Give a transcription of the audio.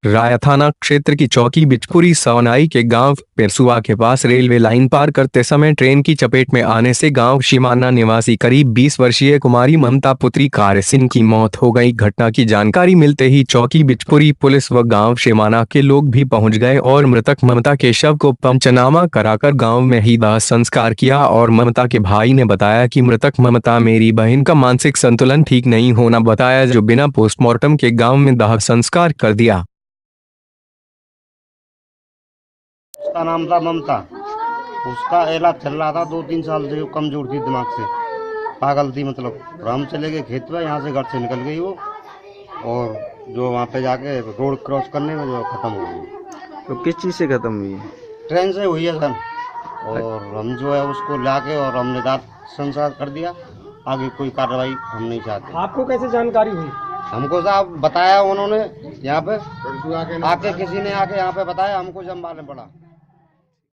राया थाना क्षेत्र की चौकी बिचपुरी सवनाई के गांव पेरसुआ के पास रेलवे लाइन पार करते समय ट्रेन की चपेट में आने से गांव शिमाना निवासी करीब 20 वर्षीय कुमारी ममता पुत्री कार्य सिंह की मौत हो गई। घटना की जानकारी मिलते ही चौकी बिचपुरी पुलिस व गांव शिमाना के लोग भी पहुंच गए और मृतक ममता के शव को पंचनामा कराकर गाँव में ही दाह संस्कार किया। और ममता के भाई ने बताया कि मृतक ममता मेरी बहन का मानसिक संतुलन ठीक नहीं होना बताया, जो बिना पोस्टमार्टम के गाँव में दाह संस्कार कर दिया। उसका नाम था ममता। उसका इलाज चल रहा था 2-3 साल से। कमजोर थी, दिमाग से पागल थी मतलब। हम चले गए खेत में, यहाँ से घर से निकल गई वो, और जो वहाँ पे जाके रोड क्रॉस करने में जो खत्म हो गई। तो किस चीज़ से खत्म हुई है? ट्रेन से हुई है सर। और हम जो है उसको लाके और हमने दाह संस्कार कर दिया। आगे कोई कार्रवाई हम नहीं चाहते। आपको कैसे जानकारी हुई? हमको साहब बताया उन्होंने, यहाँ पे आके किसी ने आके यहाँ पे बताया हमको, जब मालूम पड़ा।